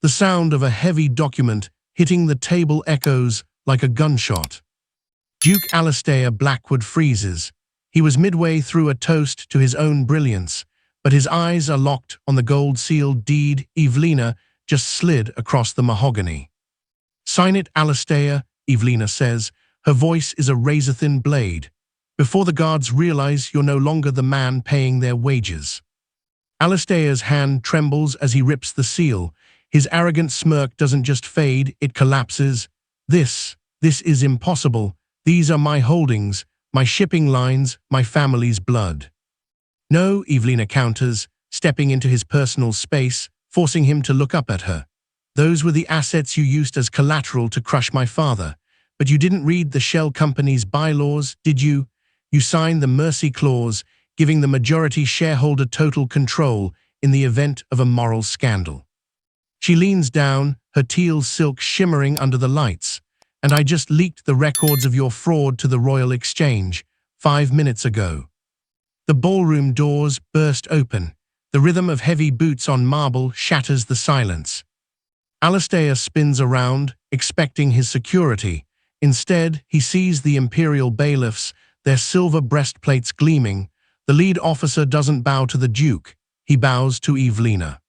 The sound of a heavy document hitting the table echoes like a gunshot. Duke Alistair Blackwood freezes. He was midway through a toast to his own brilliance, but his eyes are locked on the gold-sealed deed Evelina just slid across the mahogany. "Sign it, Alistair," Evelina says. Her voice is a razor-thin blade. "Before the guards realize you're no longer the man paying their wages." Alistair's hand trembles as he rips the seal. His arrogant smirk doesn't just fade, it collapses. This is impossible. These are my holdings, my shipping lines, my family's blood." "No," Evelina counters, stepping into his personal space, forcing him to look up at her. "Those were the assets you used as collateral to crush my father. But you didn't read the shell company's bylaws, did you? You signed the mercy clause, giving the majority shareholder total control in the event of a moral scandal." She leans down, her teal silk shimmering under the lights. "And I just leaked the records of your fraud to the Royal Exchange 5 minutes ago." The ballroom doors burst open. The rhythm of heavy boots on marble shatters the silence. Alistair spins around, expecting his security. Instead, he sees the imperial bailiffs, their silver breastplates gleaming. The lead officer doesn't bow to the Duke. He bows to Evelina.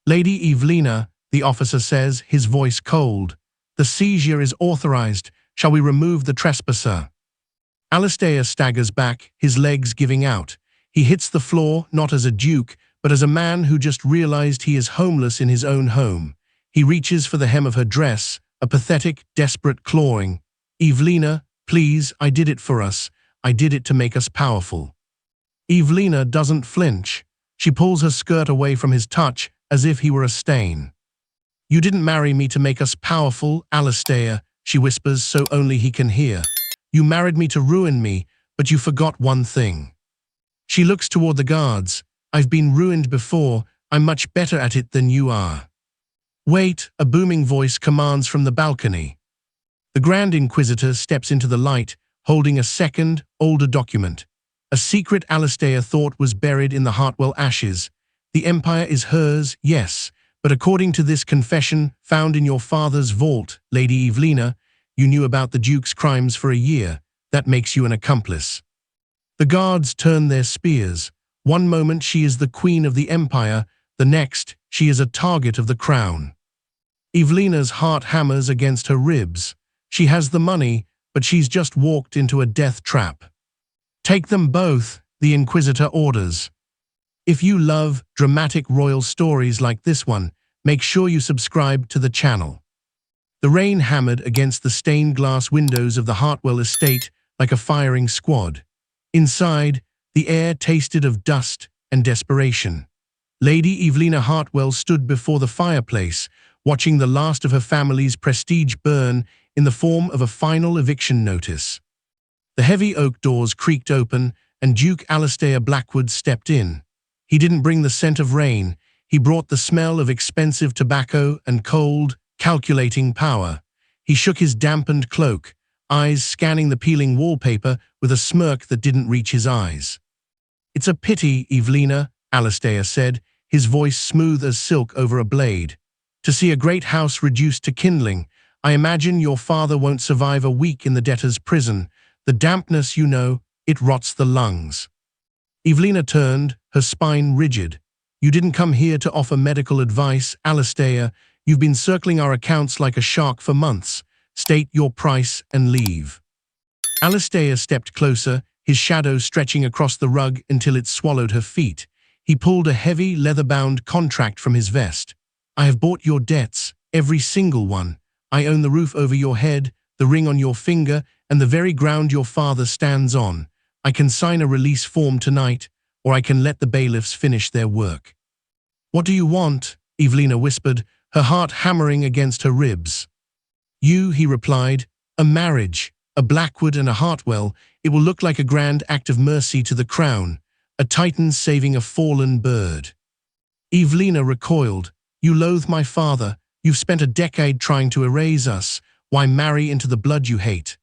"Lady Evelina," the officer says, his voice cold. "The seizure is authorized. Shall we remove the trespasser?" Alistair staggers back, his legs giving out. He hits the floor, not as a duke, but as a man who just realized he is homeless in his own home. He reaches for the hem of her dress, a pathetic, desperate clawing. "Evelina, please, I did it for us. I did it to make us powerful." Evelina doesn't flinch. She pulls her skirt away from his touch as if he were a stain. "You didn't marry me to make us powerful, Alistair," she whispers so only he can hear. "You married me to ruin me, but you forgot one thing." She looks toward the guards. "I've been ruined before. I'm much better at it than you are." "Wait," a booming voice commands from the balcony. The Grand Inquisitor steps into the light, holding a second, older document. A secret Alistair thought was buried in the Hartwell ashes. "The Empire is hers, yes, but according to this confession found in your father's vault, Lady Evelina, you knew about the Duke's crimes for a year. That makes you an accomplice." The guards turn their spears. One moment she is the queen of the Empire, the next she is a target of the crown. Evelina's heart hammers against her ribs. She has the money, but she's just walked into a death trap. "Take them both," the Inquisitor orders. If you love dramatic royal stories like this one, make sure you subscribe to the channel. The rain hammered against the stained glass windows of the Hartwell estate like a firing squad. Inside, the air tasted of dust and desperation. Lady Evelina Hartwell stood before the fireplace, watching the last of her family's prestige burn in the form of a final eviction notice. The heavy oak doors creaked open, and Duke Alistair Blackwood stepped in. He didn't bring the scent of rain. He brought the smell of expensive tobacco and cold, calculating power. He shook his dampened cloak, eyes scanning the peeling wallpaper with a smirk that didn't reach his eyes. "It's a pity, Evelina," Alistair said, his voice smooth as silk over a blade. "To see a great house reduced to kindling. I imagine your father won't survive a week in the debtor's prison. The dampness, you know, it rots the lungs." Evelina turned, her spine rigid. "You didn't come here to offer medical advice, Alistair. You've been circling our accounts like a shark for months. State your price and leave." Alistair stepped closer, his shadow stretching across the rug until it swallowed her feet. He pulled a heavy, leather-bound contract from his vest. "I have bought your debts, every single one. I own the roof over your head, the ring on your finger, and the very ground your father stands on. I can sign a release form tonight, or I can let the bailiffs finish their work." "What do you want?" Evelina whispered, her heart hammering against her ribs. "You," he replied, "a marriage, a Blackwood and a Hartwell. It will look like a grand act of mercy to the crown, a titan saving a fallen bird." Evelina recoiled. "You loathe my father. You've spent a decade trying to erase us. Why marry into the blood you hate?"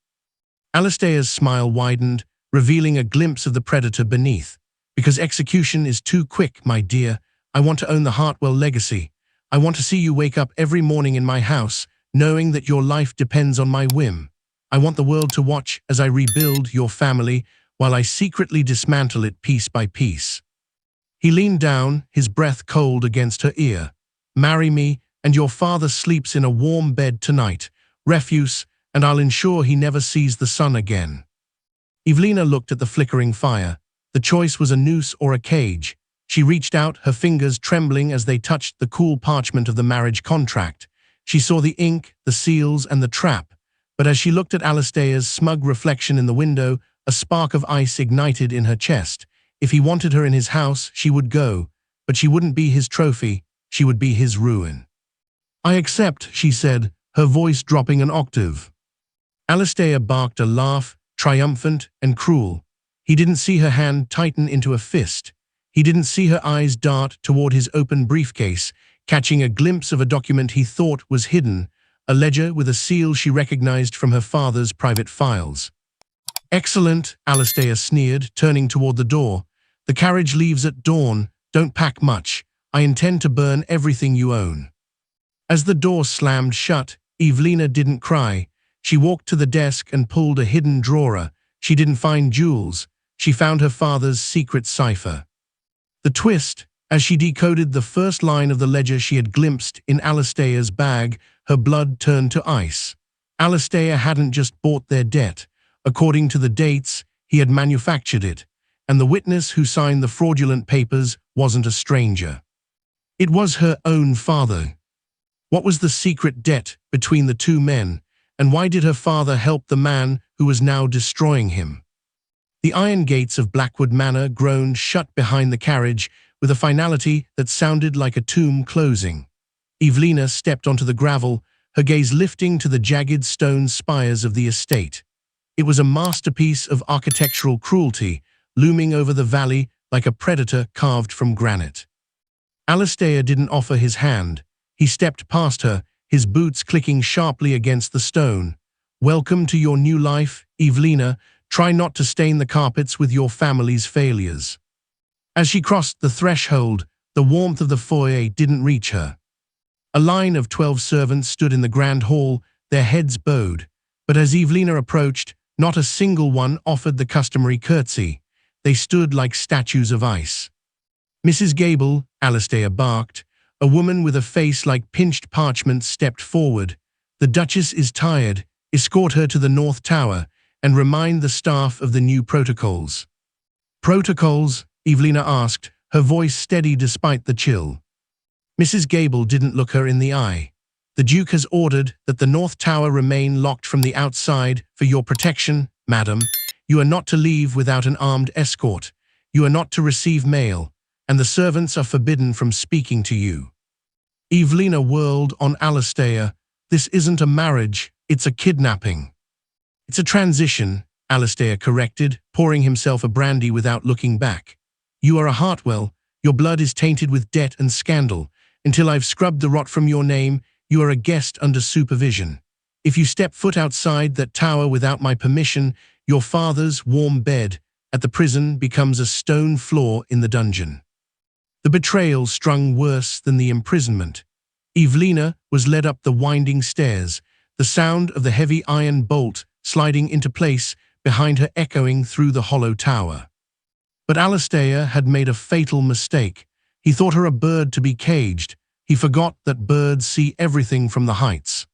Alistair's smile widened, revealing a glimpse of the predator beneath. "Because execution is too quick, my dear. I want to own the Hartwell legacy. I want to see you wake up every morning in my house, knowing that your life depends on my whim. I want the world to watch as I rebuild your family while I secretly dismantle it piece by piece." He leaned down, his breath cold against her ear. "Marry me, and your father sleeps in a warm bed tonight. Refuse, and I'll ensure he never sees the sun again." Evelina looked at the flickering fire. The choice was a noose or a cage. She reached out, her fingers trembling as they touched the cool parchment of the marriage contract. She saw the ink, the seals, and the trap. But as she looked at Alistair's smug reflection in the window, a spark of ice ignited in her chest. If he wanted her in his house, she would go. But she wouldn't be his trophy, she would be his ruin. "I accept," she said, her voice dropping an octave. Alistair barked a laugh, triumphant and cruel. He didn't see her hand tighten into a fist. He didn't see her eyes dart toward his open briefcase, catching a glimpse of a document he thought was hidden, a ledger with a seal she recognized from her father's private files. "Excellent," Alistair sneered, turning toward the door. "The carriage leaves at dawn. Don't pack much. I intend to burn everything you own." As the door slammed shut, Evelina didn't cry. She walked to the desk and pulled a hidden drawer. She didn't find jewels. She found her father's secret cipher. The twist, as she decoded the first line of the ledger she had glimpsed in Alistair's bag, her blood turned to ice. Alistair hadn't just bought their debt. According to the dates, he had manufactured it, and the witness who signed the fraudulent papers wasn't a stranger. It was her own father. What was the secret debt between the two men, and why did her father help the man who was now destroying him? The iron gates of Blackwood Manor groaned shut behind the carriage with a finality that sounded like a tomb closing. Evelina stepped onto the gravel, her gaze lifting to the jagged stone spires of the estate. It was a masterpiece of architectural cruelty, looming over the valley like a predator carved from granite. Alistair didn't offer his hand. He stepped past her, his boots clicking sharply against the stone. "Welcome to your new life, Evelina. Try not to stain the carpets with your family's failures." As she crossed the threshold, the warmth of the foyer didn't reach her. A line of 12 servants stood in the grand hall, their heads bowed. But as Evelina approached, not a single one offered the customary curtsy. They stood like statues of ice. "Mrs. Gable," Alistair barked. A woman with a face like pinched parchment stepped forward. "The Duchess is tired. Escort her to the North Tower and remind the staff of the new protocols." "Protocols?" Evelina asked, her voice steady despite the chill. Mrs. Gable didn't look her in the eye. "The Duke has ordered that the North Tower remain locked from the outside for your protection, madam. You are not to leave without an armed escort. You are not to receive mail, and the servants are forbidden from speaking to you." Evelina whirled on Alistair. "This isn't a marriage, it's a kidnapping." "It's a transition," Alistair corrected, pouring himself a brandy without looking back. "You are a Hartwell. Your blood is tainted with debt and scandal. Until I've scrubbed the rot from your name, you are a guest under supervision. If you step foot outside that tower without my permission, your father's warm bed at the prison becomes a stone floor in the dungeon." The betrayal stung worse than the imprisonment. Evelina was led up the winding stairs, the sound of the heavy iron bolt sliding into place behind her echoing through the hollow tower. But Alistair had made a fatal mistake. He thought her a bird to be caged. He forgot that birds see everything from the heights.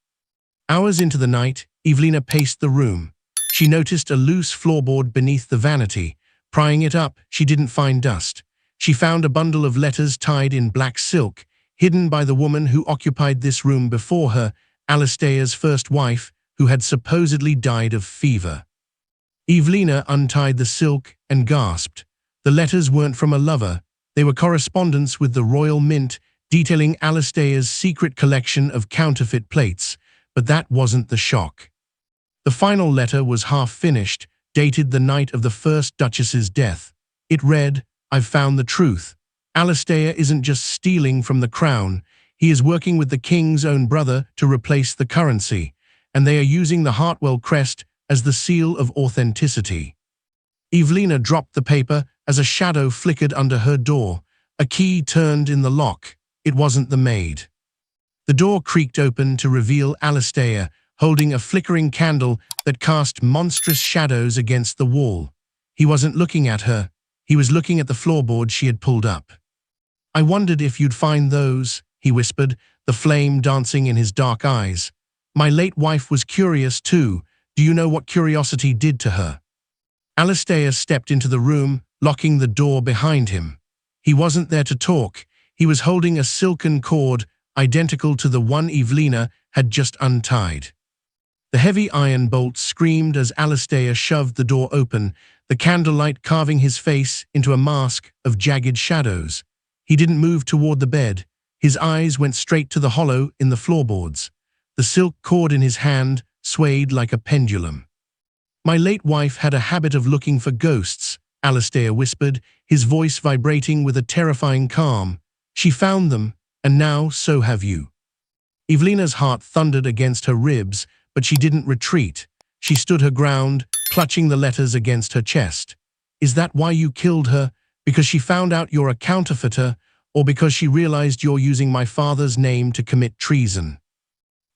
Hours into the night, Evelina paced the room. She noticed a loose floorboard beneath the vanity. Prying it up, she didn't find dust. She found a bundle of letters tied in black silk, hidden by the woman who occupied this room before her, Alistair's first wife, who had supposedly died of fever. Evelina untied the silk and gasped. The letters weren't from a lover. They were correspondence with the Royal Mint, detailing Alistair's secret collection of counterfeit plates, but that wasn't the shock. The final letter was half-finished, dated the night of the first Duchess's death. It read, "I've found the truth. Alistair isn't just stealing from the crown. He is working with the king's own brother to replace the currency, and they are using the Hartwell crest as the seal of authenticity." Evelina dropped the paper as a shadow flickered under her door. A key turned in the lock. It wasn't the maid. The door creaked open to reveal Alistair, holding a flickering candle that cast monstrous shadows against the wall. He wasn't looking at her. He was looking at the floorboard she had pulled up. "I wondered if you'd find those," he whispered, the flame dancing in his dark eyes. "My late wife was curious too. Do you know what curiosity did to her?" Alistair stepped into the room, locking the door behind him. He wasn't there to talk. He was holding a silken cord identical to the one Evelina had just untied. The heavy iron bolts screamed as Alistair shoved the door open, the candlelight carving his face into a mask of jagged shadows. He didn't move toward the bed. His eyes went straight to the hollow in the floorboards. The silk cord in his hand swayed like a pendulum. "My late wife had a habit of looking for ghosts," Alistair whispered, his voice vibrating with a terrifying calm. "She found them, and now so have you." Evelina's heart thundered against her ribs, but she didn't retreat. She stood her ground, clutching the letters against her chest. "Is that why you killed her? Because she found out you're a counterfeiter, or because she realized you're using my father's name to commit treason?"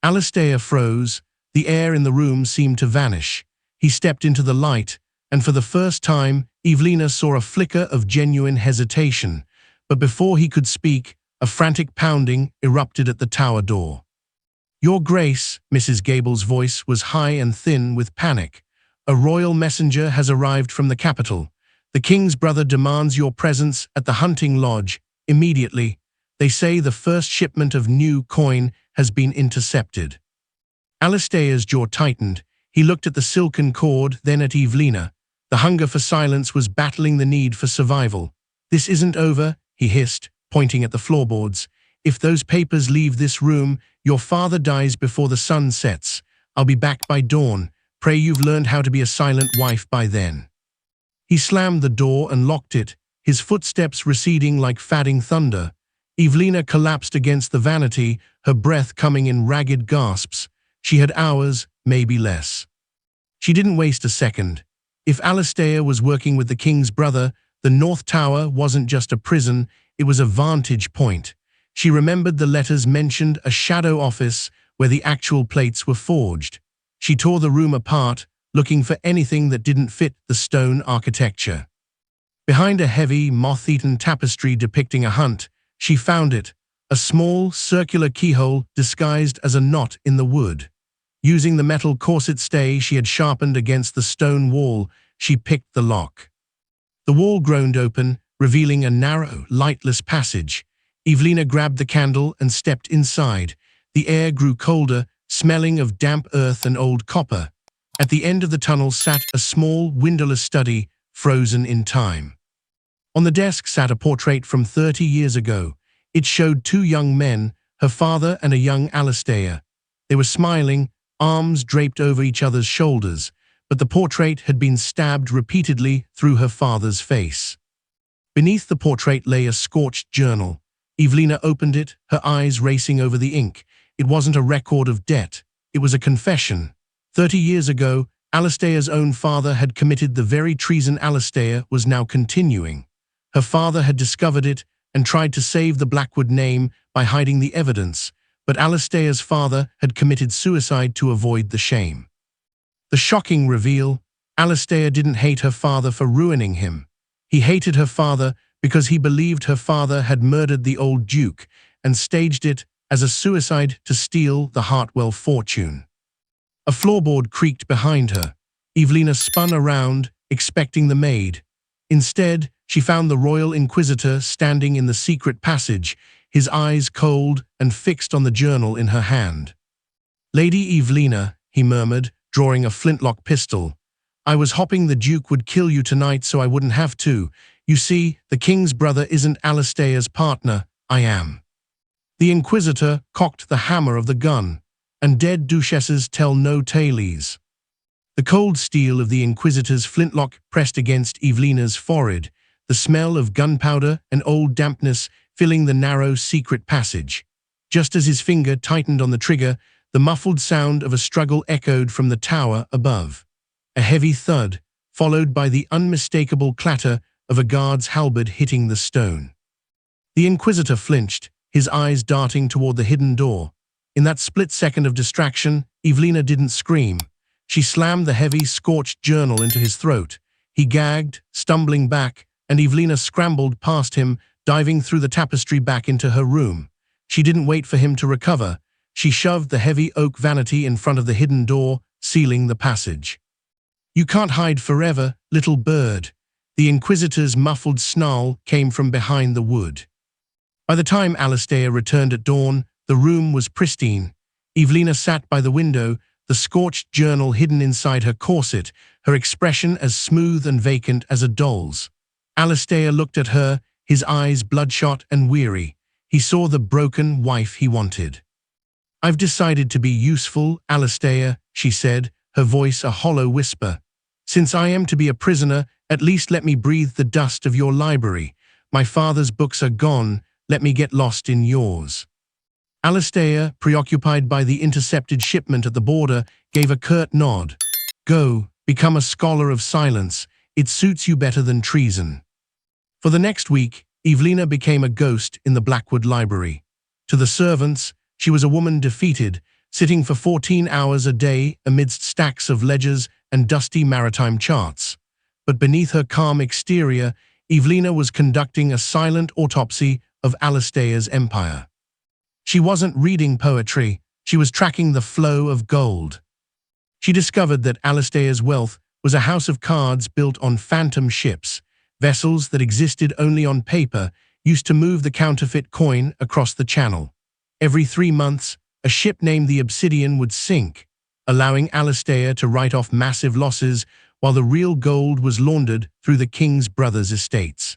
Alistair froze. The air in the room seemed to vanish. He stepped into the light, and for the first time, Evelina saw a flicker of genuine hesitation. But before he could speak, a frantic pounding erupted at the tower door. "Your Grace," Mrs. Gable's voice was high and thin with panic. "A royal messenger has arrived from the capital. The king's brother demands your presence at the hunting lodge, immediately. They say the first shipment of new coin has been intercepted." Alistair's jaw tightened. He looked at the silken cord, then at Evelina. The hunger for silence was battling the need for survival. "This isn't over," he hissed, pointing at the floorboards. "If those papers leave this room, your father dies before the sun sets. I'll be back by dawn. Pray you've learned how to be a silent wife by then." He slammed the door and locked it, his footsteps receding like fadding thunder. Evelina collapsed against the vanity, her breath coming in ragged gasps. She had hours, maybe less. She didn't waste a second. If Alistair was working with the king's brother, the North Tower wasn't just a prison, it was a vantage point. She remembered the letters mentioned a shadow office where the actual plates were forged. She tore the room apart, looking for anything that didn't fit the stone architecture. Behind a heavy, moth-eaten tapestry depicting a hunt, she found it, a small, circular keyhole disguised as a knot in the wood. Using the metal corset stay she had sharpened against the stone wall, she picked the lock. The wall groaned open, revealing a narrow, lightless passage. Evelina grabbed the candle and stepped inside. The air grew colder, smelling of damp earth and old copper. At the end of the tunnel sat a small, windowless study, frozen in time. On the desk sat a portrait from 30 years ago. It showed two young men, her father and a young Alistair. They were smiling, arms draped over each other's shoulders, but the portrait had been stabbed repeatedly through her father's face. Beneath the portrait lay a scorched journal. Evelina opened it, her eyes racing over the ink. It wasn't a record of debt. It was a confession. 30 years ago, Alistair's own father had committed the very treason Alistair was now continuing. Her father had discovered it and tried to save the Blackwood name by hiding the evidence, but Alistair's father had committed suicide to avoid the shame. The shocking reveal: Alistair didn't hate her father for ruining him. He hated her father because he believed her father had murdered the old Duke and staged it as a suicide to steal the Hartwell fortune. A floorboard creaked behind her. Evelina spun around, expecting the maid. Instead, she found the Royal Inquisitor standing in the secret passage, his eyes cold and fixed on the journal in her hand. "Lady Evelina," he murmured, drawing a flintlock pistol. "I was hoping the Duke would kill you tonight so I wouldn't have to. You see, the king's brother isn't Alistair's partner, I am." The Inquisitor cocked the hammer of the gun, and dead duchesses tell no tales. The cold steel of the Inquisitor's flintlock pressed against Evelina's forehead, the smell of gunpowder and old dampness filling the narrow secret passage. Just as his finger tightened on the trigger, the muffled sound of a struggle echoed from the tower above. A heavy thud, followed by the unmistakable clatter of a guard's halberd hitting the stone. The Inquisitor flinched, his eyes darting toward the hidden door. In that split second of distraction, Evelina didn't scream. She slammed the heavy, scorched journal into his throat. He gagged, stumbling back, and Evelina scrambled past him, diving through the tapestry back into her room. She didn't wait for him to recover. She shoved the heavy oak vanity in front of the hidden door, sealing the passage. "You can't hide forever, little bird." The Inquisitor's muffled snarl came from behind the wood. By the time Alistair returned at dawn, the room was pristine. Evelina sat by the window, the scorched journal hidden inside her corset, her expression as smooth and vacant as a doll's. Alistair looked at her, his eyes bloodshot and weary. He saw the broken wife he wanted. "I've decided to be useful, Alistair," she said, her voice a hollow whisper. "Since I am to be a prisoner, at least let me breathe the dust of your library. My father's books are gone, let me get lost in yours." Alistair, preoccupied by the intercepted shipment at the border, gave a curt nod. "Go, become a scholar of silence. It suits you better than treason." For the next week, Evelina became a ghost in the Blackwood Library. To the servants, she was a woman defeated, sitting for 14 hours a day amidst stacks of ledgers and dusty maritime charts. But beneath her calm exterior, Evelina was conducting a silent autopsy of Alistair's empire. She wasn't reading poetry, she was tracking the flow of gold. She discovered that Alistair's wealth was a house of cards built on phantom ships, vessels that existed only on paper, used to move the counterfeit coin across the channel. Every 3 months, a ship named the Obsidian would sink, allowing Alistair to write off massive losses while the real gold was laundered through the king's brothers' estates.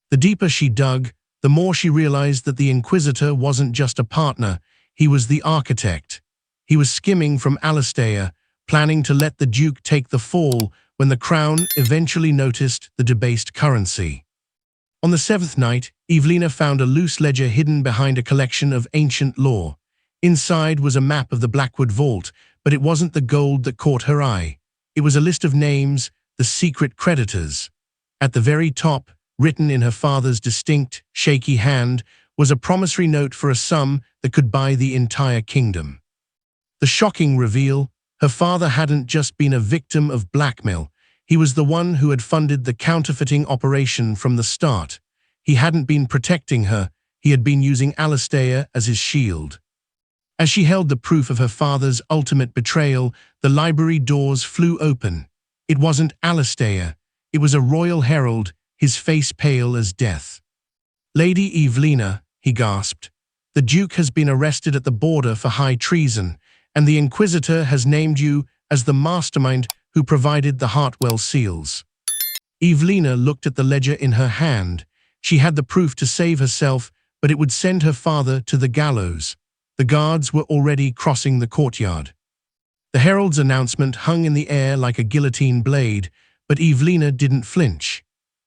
The deeper she dug, the more she realized that the Inquisitor wasn't just a partner, he was the architect. He was skimming from Alistair, planning to let the Duke take the fall when the Crown eventually noticed the debased currency. On the 7th night, Evelina found a loose ledger hidden behind a collection of ancient lore. Inside was a map of the Blackwood Vault, but it wasn't the gold that caught her eye. It was a list of names, the secret creditors. At the very top, written in her father's distinct, shaky hand, was a promissory note for a sum that could buy the entire kingdom. The shocking reveal: her father hadn't just been a victim of blackmail, he was the one who had funded the counterfeiting operation from the start. He hadn't been protecting her, he had been using Alistair as his shield. As she held the proof of her father's ultimate betrayal, the library doors flew open. It wasn't Alistair, it was a royal herald, his face pale as death. "Lady Evelina," he gasped, "the Duke has been arrested at the border for high treason, and the Inquisitor has named you as the mastermind who provided the Hartwell seals." Evelina looked at the ledger in her hand. She had the proof to save herself, but it would send her father to the gallows. The guards were already crossing the courtyard. The herald's announcement hung in the air like a guillotine blade, but Evelina didn't flinch.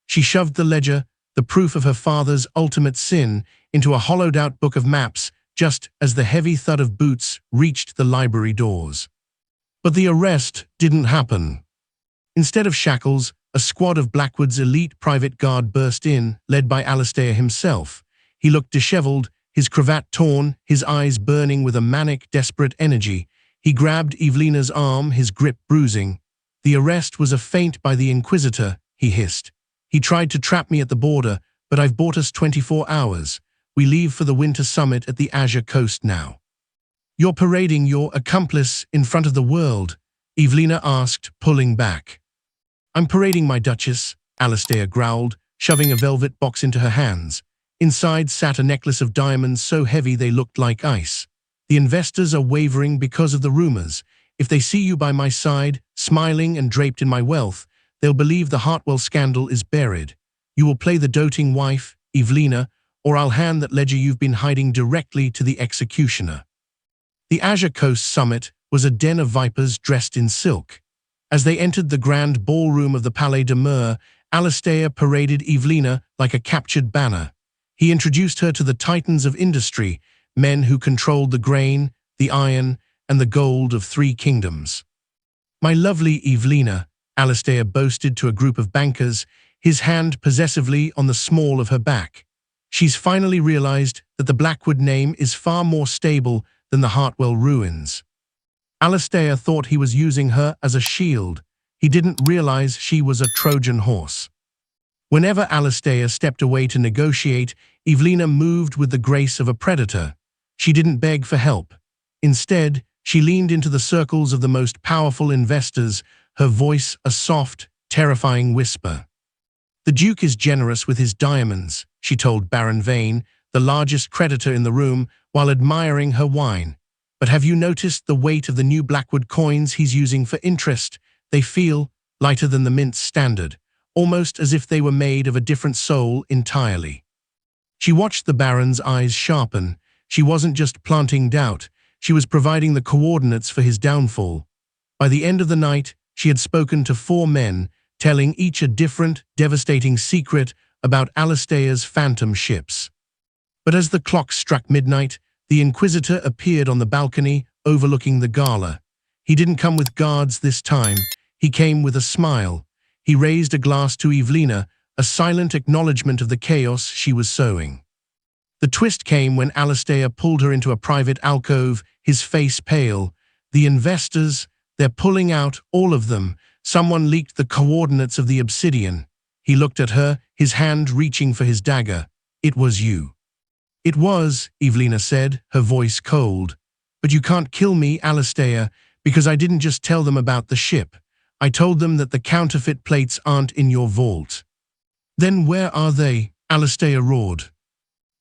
She shoved the ledger, the proof of her father's ultimate sin, into a hollowed-out book of maps just as the heavy thud of boots reached the library doors. But the arrest didn't happen. Instead of shackles, a squad of Blackwood's elite private guard burst in, led by Alistair himself. He looked disheveled, his cravat torn, his eyes burning with a manic, desperate energy. He grabbed Evelina's arm, his grip bruising. "The arrest was a feint by the Inquisitor," he hissed. "He tried to trap me at the border, but I've bought us 24 hours. We leave for the winter summit at the Azure Coast now." "You're parading your accomplice in front of the world?" Evelina asked, pulling back. "I'm parading my Duchess," Alistair growled, shoving a velvet box into her hands. Inside sat a necklace of diamonds so heavy they looked like ice. "The investors are wavering because of the rumors. If they see you by my side, smiling and draped in my wealth, they'll believe the Hartwell scandal is buried. You will play the doting wife, Evelina, or I'll hand that ledger you've been hiding directly to the executioner." The Azure Coast summit was a den of vipers dressed in silk. As they entered the grand ballroom of the Palais de Mer, Alistair paraded Evelina like a captured banner. He introduced her to the titans of industry, men who controlled the grain, the iron, and the gold of 3 kingdoms. "My lovely Evelina," Alistair boasted to a group of bankers, his hand possessively on the small of her back. "She's finally realized that the Blackwood name is far more stable than the Hartwell ruins. Alistair thought he was using her as a shield. He didn't realize she was a Trojan horse. Whenever Alistair stepped away to negotiate, Evelina moved with the grace of a predator. She didn't beg for help. Instead, she leaned into the circles of the most powerful investors, her voice a soft, terrifying whisper. "The Duke is generous with his diamonds," she told Baron Vane, the largest creditor in the room, while admiring her wine. "But have you noticed the weight of the new Blackwood coins he's using for interest? They feel lighter than the mint's standard, almost as if they were made of a different soul entirely." She watched the Baron's eyes sharpen. She wasn't just planting doubt, she was providing the coordinates for his downfall. By the end of the night, she had spoken to 4 men, telling each a different, devastating secret about Alistair's phantom ships. But as the clock struck midnight, the Inquisitor appeared on the balcony overlooking the gala. He didn't come with guards this time. He came with a smile. He raised a glass to Evelina, a silent acknowledgement of the chaos she was sowing. The twist came when Alistair pulled her into a private alcove, his face pale. "The investors, they're pulling out, all of them. Someone leaked the coordinates of the obsidian." He looked at her, his hand reaching for his dagger. "It was you." "It was," Evelina said, her voice cold. "But you can't kill me, Alistair, because I didn't just tell them about the ship. I told them that the counterfeit plates aren't in your vault." "Then where are they?" Alistair roared.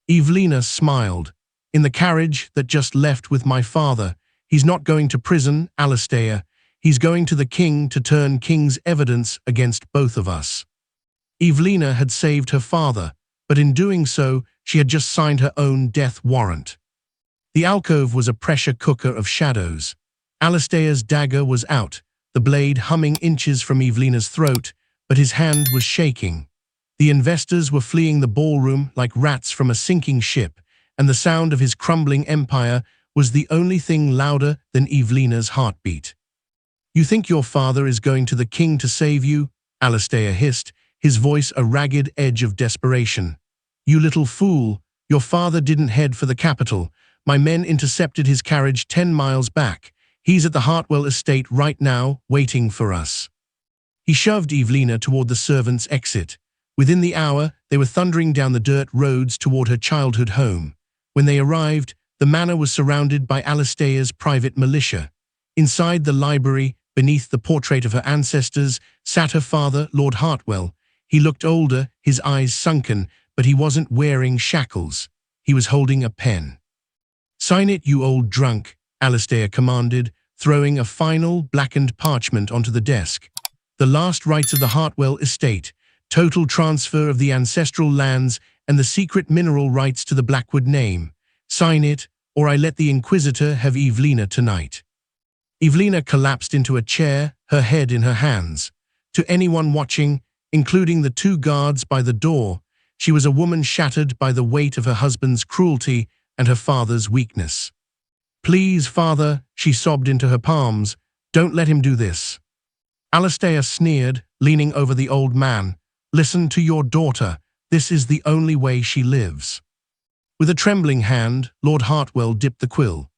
Evelina smiled. "In the carriage that just left with my father. He's not going to prison, Alistair. He's going to the king to turn king's evidence against both of us." Evelina had saved her father, but in doing so, she had just signed her own death warrant. The alcove was a pressure cooker of shadows. Alistair's dagger was out, the blade humming inches from Evelina's throat, but his hand was shaking. The investors were fleeing the ballroom like rats from a sinking ship, and the sound of his crumbling empire was the only thing louder than Evelina's heartbeat. "You think your father is going to the king to save you?" Alistair hissed, his voice a ragged edge of desperation. "You little fool, your father didn't head for the capital. My men intercepted his carriage 10 miles back. He's at the Hartwell estate right now, waiting for us." He shoved Evelina toward the servants' exit. Within the hour, they were thundering down the dirt roads toward her childhood home. When they arrived, the manor was surrounded by Alistair's private militia. Inside the library, beneath the portrait of her ancestors, sat her father, Lord Hartwell. He looked older, his eyes sunken, but he wasn't wearing shackles. He was holding a pen. "Sign it, you old drunk," Alistair commanded, throwing a final, blackened parchment onto the desk. "The last rights of the Hartwell estate, total transfer of the ancestral lands and the secret mineral rights to the Blackwood name. Sign it, or I let the Inquisitor have Evelina tonight." Evelina collapsed into a chair, her head in her hands. To anyone watching, including the 2 guards by the door, she was a woman shattered by the weight of her husband's cruelty and her father's weakness. "Please, father," she sobbed into her palms, "don't let him do this." Alistair sneered, leaning over the old man. "Listen to your daughter. This is the only way she lives." With a trembling hand, Lord Hartwell dipped the quill.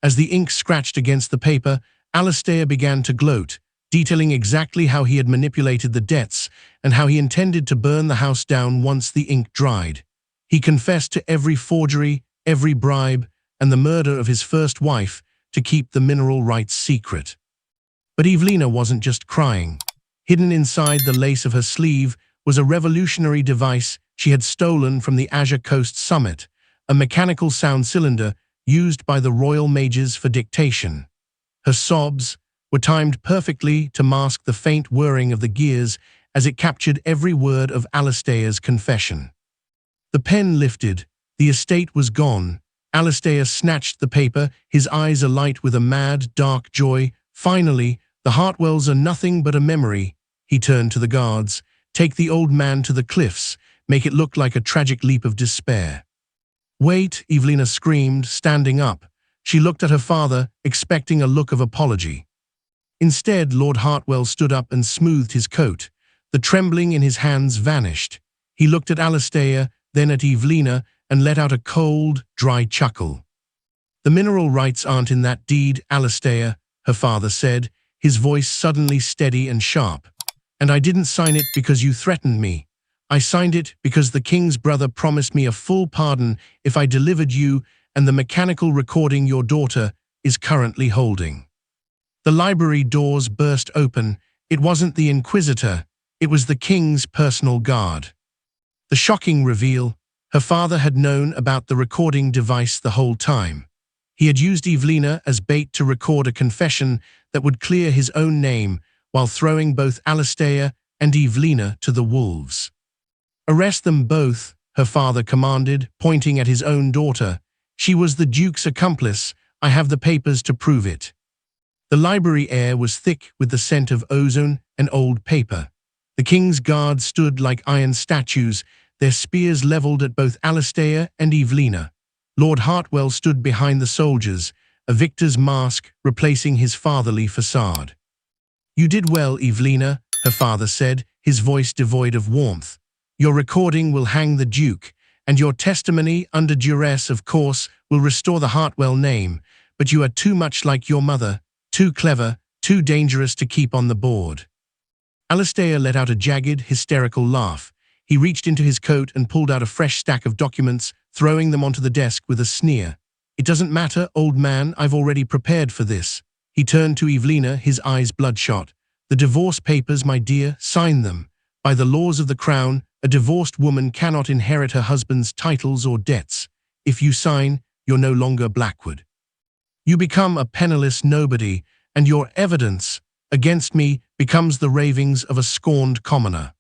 As the ink scratched against the paper, Alistair began to gloat, detailing exactly how he had manipulated the debts and how he intended to burn the house down once the ink dried. He confessed to every forgery, every bribe, and the murder of his first wife to keep the mineral rights secret. But Evelina wasn't just crying. Hidden inside the lace of her sleeve was a revolutionary device she had stolen from the Azure Coast Summit, a mechanical sound cylinder used by the royal mages for dictation. Her sobs were timed perfectly to mask the faint whirring of the gears as it captured every word of Alistair's confession. The pen lifted. The estate was gone. Alistair snatched the paper, his eyes alight with a mad, dark joy. "Finally, the Hartwells are nothing but a memory." He turned to the guards. "Take the old man to the cliffs. Make it look like a tragic leap of despair." "Wait," Evelina screamed, standing up. She looked at her father, expecting a look of apology. Instead, Lord Hartwell stood up and smoothed his coat. The trembling in his hands vanished. He looked at Alistair, then at Evelina, and let out a cold, dry chuckle. The mineral rights aren't in that deed, Alistair, her father said, his voice suddenly steady and sharp. And I didn't sign it because you threatened me. I signed it because the king's brother promised me a full pardon if I delivered you and the mechanical recording your daughter is currently holding. The library doors burst open. It wasn't the Inquisitor, it was the king's personal guard. The shocking reveal: her father had known about the recording device the whole time. He had used Evelina as bait to record a confession that would clear his own name while throwing both Alistair and Evelina to the wolves. "Arrest them both," her father commanded, pointing at his own daughter. "She was the Duke's accomplice. I have the papers to prove it." The library air was thick with the scent of ozone and old paper. The king's guards stood like iron statues, their spears leveled at both Alistair and Evelina. Lord Hartwell stood behind the soldiers, a victor's mask replacing his fatherly facade. "You did well, Evelina," her father said, his voice devoid of warmth. "Your recording will hang the Duke, and your testimony under duress, of course, will restore the Hartwell name, but you are too much like your mother, too clever, too dangerous to keep on the board." Alistair let out a jagged, hysterical laugh. He reached into his coat and pulled out a fresh stack of documents, throwing them onto the desk with a sneer. "It doesn't matter, old man, I've already prepared for this." He turned to Evelina, his eyes bloodshot. "The divorce papers, my dear, sign them. By the laws of the crown, a divorced woman cannot inherit her husband's titles or debts. If you sign, you're no longer Blackwood. You become a penniless nobody, and your evidence against me becomes the ravings of a scorned commoner."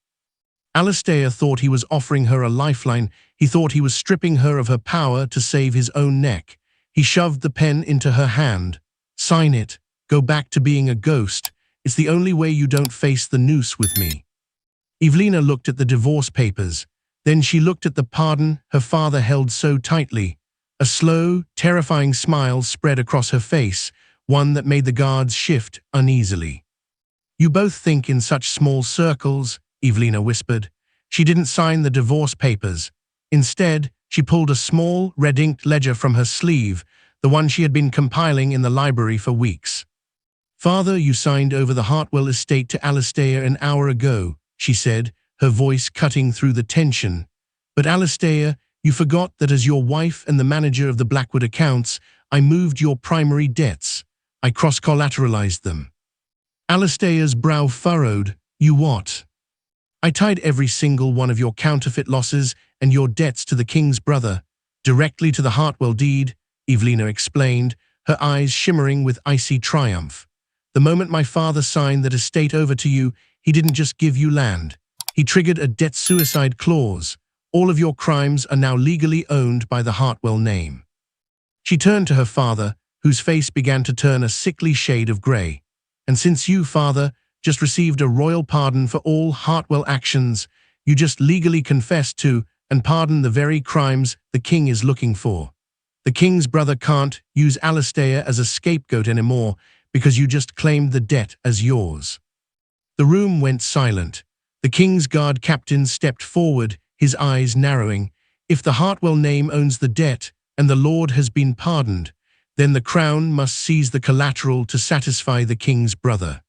Alistair thought he was offering her a lifeline. He thought he was stripping her of her power to save his own neck. He shoved the pen into her hand. "Sign it. Go back to being a ghost. It's the only way you don't face the noose with me." Evelina looked at the divorce papers. Then she looked at the pardon her father held so tightly. A slow, terrifying smile spread across her face, one that made the guards shift uneasily. "You both think in such small circles," Evelina whispered. She didn't sign the divorce papers. Instead, she pulled a small, red-inked ledger from her sleeve, the one she had been compiling in the library for weeks. "Father, you signed over the Hartwell estate to Alistair an hour ago," she said, her voice cutting through the tension. "But Alistair, you forgot that as your wife and the manager of the Blackwood accounts, I moved your primary debts. I cross-collateralized them." Alistair's brow furrowed. "You what?" "I tied every single one of your counterfeit losses and your debts to the king's brother, directly to the Hartwell deed," Evelina explained, her eyes shimmering with icy triumph. "The moment my father signed that estate over to you, he didn't just give you land. He triggered a debt-suicide clause. All of your crimes are now legally owned by the Hartwell name." She turned to her father, whose face began to turn a sickly shade of grey. "And since you, father, just received a royal pardon for all Hartwell actions, you just legally confessed to and pardoned the very crimes the king is looking for. The king's brother can't use Alistair as a scapegoat anymore because you just claimed the debt as yours." The room went silent. The king's guard captain stepped forward, his eyes narrowing. "If the Hartwell name owns the debt and the lord has been pardoned, then the crown must seize the collateral to satisfy the king's brother."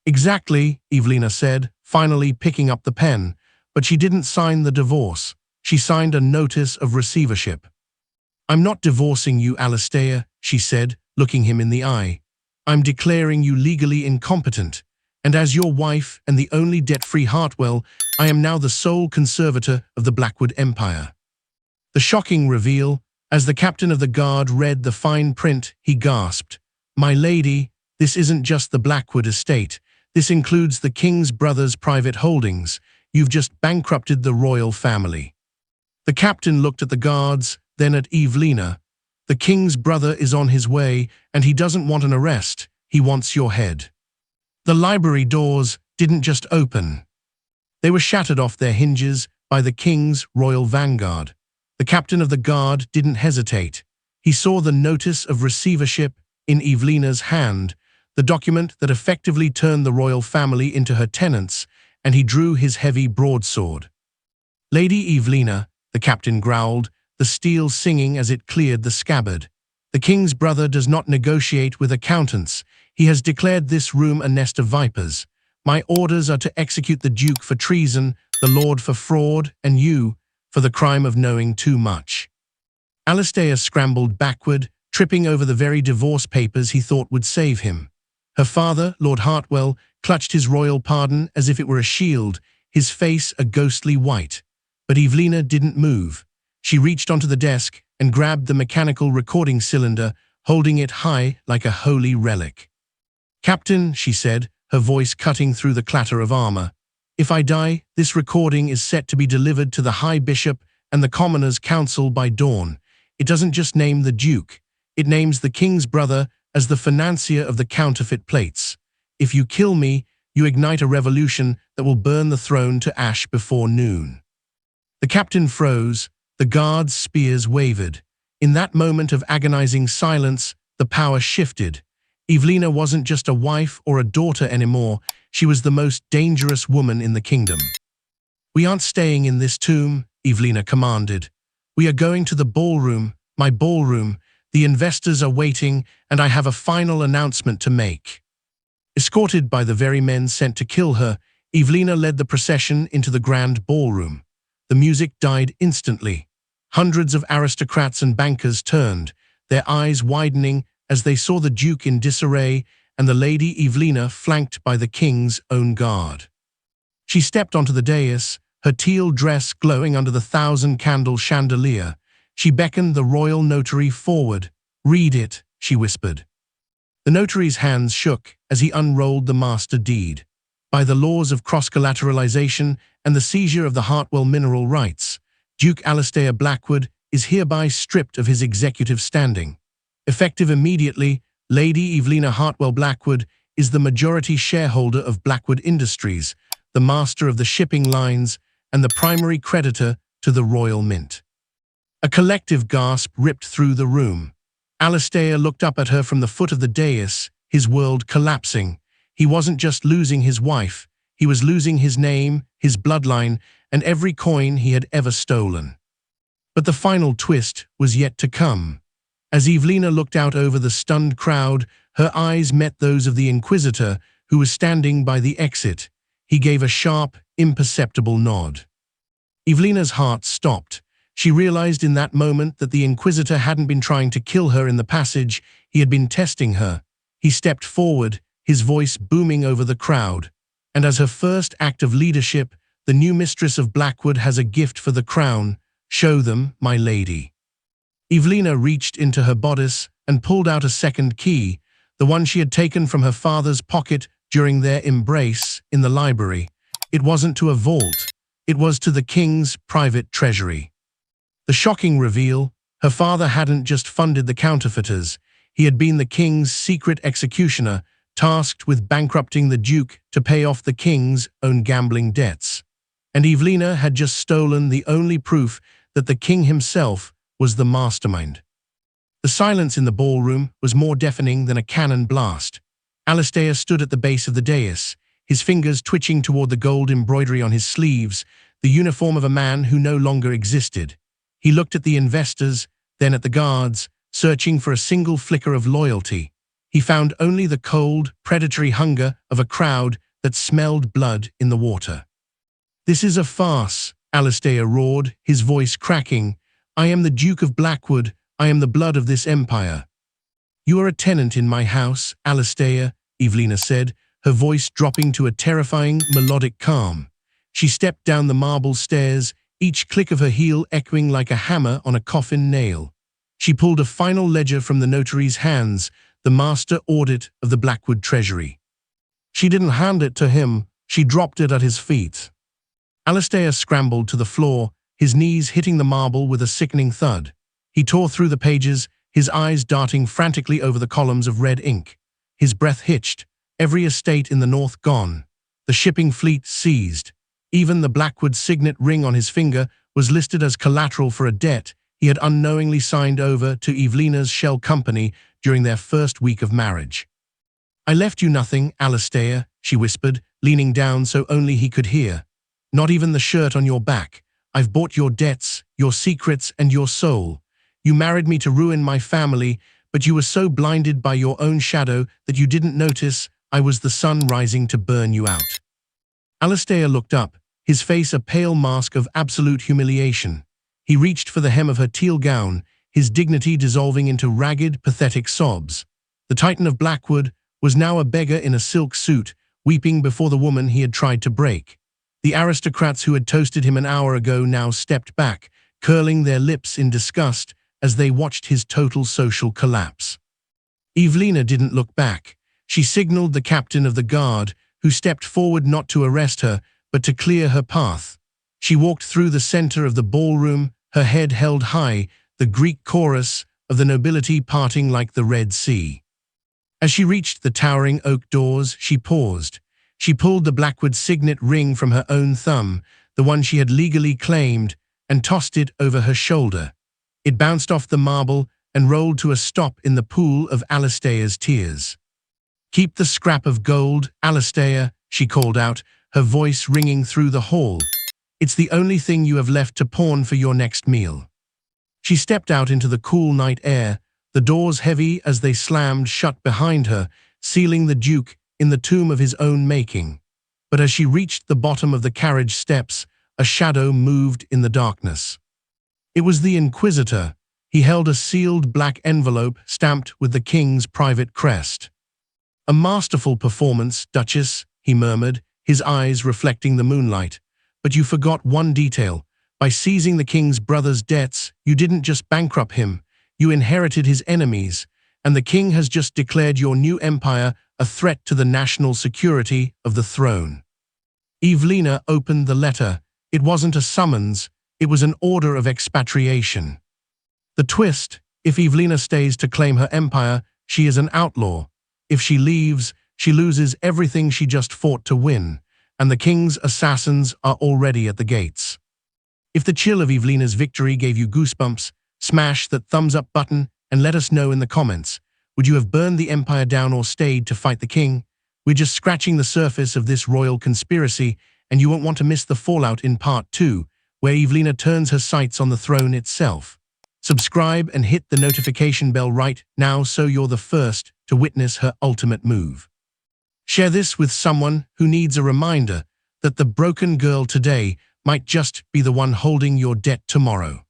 "Exactly," Evelina said, finally picking up the pen, but she didn't sign the divorce. She signed a notice of receivership. "I'm not divorcing you, Alistair," she said, looking him in the eye. "I'm declaring you legally incompetent, and as your wife and the only debt-free Hartwell, I am now the sole conservator of the Blackwood Empire." The shocking reveal: as the captain of the guard read the fine print, he gasped. "My lady, this isn't just the Blackwood estate. This includes the king's brother's private holdings. You've just bankrupted the royal family." The captain looked at the guards, then at Evelina. "The king's brother is on his way, and he doesn't want an arrest. He wants your head." The library doors didn't just open. They were shattered off their hinges by the king's royal vanguard. The captain of the guard didn't hesitate. He saw the notice of receivership in Evelina's hand, the document that effectively turned the royal family into her tenants, and he drew his heavy broadsword. "Lady Evelina," the captain growled, the steel singing as it cleared the scabbard. The king's brother does not negotiate with accountants. He has declared this room a nest of vipers. My orders are to execute the Duke for treason, the Lord for fraud, and you for the crime of knowing too much." Alistair scrambled backward, tripping over the very divorce papers he thought would save him. Her father, Lord Hartwell, clutched his royal pardon as if it were a shield, his face a ghostly white. But Evelina didn't move. She reached onto the desk and grabbed the mechanical recording cylinder, holding it high like a holy relic. "Captain," she said, her voice cutting through the clatter of armor, "if I die, this recording is set to be delivered to the High Bishop and the Commoners' Council by dawn. It doesn't just name the Duke. It names the king's brother as the financier of the counterfeit plates. If you kill me, you ignite a revolution that will burn the throne to ash before noon." The captain froze. The guards' spears wavered. In that moment of agonizing silence, the power shifted. Evelina wasn't just a wife or a daughter anymore. She was the most dangerous woman in the kingdom. "We aren't staying in this tomb," Evelina commanded. "We are going to the ballroom, my ballroom. The investors are waiting, and I have a final announcement to make." Escorted by the very men sent to kill her, Evelina led the procession into the grand ballroom. The music died instantly. Hundreds of aristocrats and bankers turned, their eyes widening as they saw the Duke in disarray and the Lady Evelina flanked by the king's own guard. She stepped onto the dais, her teal dress glowing under the 1,000-candle chandelier. She beckoned the royal notary forward. "Read it," she whispered. The notary's hands shook as he unrolled the master deed. "By the laws of cross-collateralization and the seizure of the Hartwell mineral rights, Duke Alistair Blackwood is hereby stripped of his executive standing. Effective immediately, Lady Evelina Hartwell Blackwood is the majority shareholder of Blackwood Industries, the master of the shipping lines, and the primary creditor to the Royal Mint." A collective gasp ripped through the room. Alistair looked up at her from the foot of the dais, his world collapsing. He wasn't just losing his wife, he was losing his name, his bloodline, and every coin he had ever stolen. But the final twist was yet to come. As Evelina looked out over the stunned crowd, her eyes met those of the Inquisitor, who was standing by the exit. He gave a sharp, imperceptible nod. Evelina's heart stopped. She realized in that moment that the Inquisitor hadn't been trying to kill her in the passage, he had been testing her. He stepped forward, his voice booming over the crowd. "And as her first act of leadership, the new mistress of Blackwood has a gift for the crown. Show them, my lady." Evelina reached into her bodice and pulled out a second key, the one she had taken from her father's pocket during their embrace in the library. It wasn't to a vault. It was to the king's private treasury. The shocking reveal: her father hadn't just funded the counterfeiters. He had been the king's secret executioner, tasked with bankrupting the Duke to pay off the king's own gambling debts. And Evelina had just stolen the only proof that the king himself was the mastermind. The silence in the ballroom was more deafening than a cannon blast. Alistair stood at the base of the dais, his fingers twitching toward the gold embroidery on his sleeves, the uniform of a man who no longer existed. He looked at the investors, then at the guards, searching for a single flicker of loyalty. He found only the cold, predatory hunger of a crowd that smelled blood in the water. "This is a farce," Alistair roared, his voice cracking. "I am the Duke of Blackwood. I am the blood of this empire." "You are a tenant in my house, Alistair," Evelina said, her voice dropping to a terrifying, melodic calm. She stepped down the marble stairs, each click of her heel echoing like a hammer on a coffin nail. She pulled a final ledger from the notary's hands, the master audit of the Blackwood treasury. She didn't hand it to him, she dropped it at his feet. Alistair scrambled to the floor, his knees hitting the marble with a sickening thud. He tore through the pages, his eyes darting frantically over the columns of red ink. His breath hitched, every estate in the north gone, the shipping fleet seized. Even the Blackwood signet ring on his finger was listed as collateral for a debt he had unknowingly signed over to Evelina's shell company during their first week of marriage. "I left you nothing, Alistair," she whispered, leaning down so only he could hear. "Not even the shirt on your back. I've bought your debts, your secrets, and your soul. You married me to ruin my family, but you were so blinded by your own shadow that you didn't notice I was the sun rising to burn you out." Alistair looked up, his face a pale mask of absolute humiliation. He reached for the hem of her teal gown, his dignity dissolving into ragged, pathetic sobs. The Titan of Blackwood was now a beggar in a silk suit, weeping before the woman he had tried to break. The aristocrats who had toasted him an hour ago now stepped back, curling their lips in disgust as they watched his total social collapse. Evelina didn't look back. She signaled the captain of the guard, who stepped forward not to arrest her, but to clear her path. She walked through the center of the ballroom, her head held high, the Greek chorus of the nobility parting like the Red Sea. As she reached the towering oak doors, she paused. She pulled the Blackwood signet ring from her own thumb, the one she had legally claimed, and tossed it over her shoulder. It bounced off the marble and rolled to a stop in the pool of Alistair's tears. "Keep the scrap of gold, Alistair," she called out, her voice ringing through the hall. "It's the only thing you have left to pawn for your next meal." She stepped out into the cool night air, the doors heavy as they slammed shut behind her, sealing the Duke in the tomb of his own making. But as she reached the bottom of the carriage steps, a shadow moved in the darkness. It was the Inquisitor. He held a sealed black envelope stamped with the king's private crest. "A masterful performance, Duchess," he murmured, his eyes reflecting the moonlight. "But you forgot one detail. By seizing the king's brother's debts, you didn't just bankrupt him, you inherited his enemies, and the king has just declared your new empire a threat to the national security of the throne." Evelina opened the letter. It wasn't a summons, it was an order of expatriation. The twist: if Evelina stays to claim her empire, she is an outlaw. If she leaves, she loses everything she just fought to win, and the king's assassins are already at the gates. If the chill of Evelina's victory gave you goosebumps, smash that thumbs up button and let us know in the comments. Would you have burned the empire down or stayed to fight the king? We're just scratching the surface of this royal conspiracy, and you won't want to miss the fallout in part 2, where Evelina turns her sights on the throne itself. Subscribe and hit the notification bell right now so you're the first to witness her ultimate move. Share this with someone who needs a reminder that the broken girl today might just be the one holding your debt tomorrow.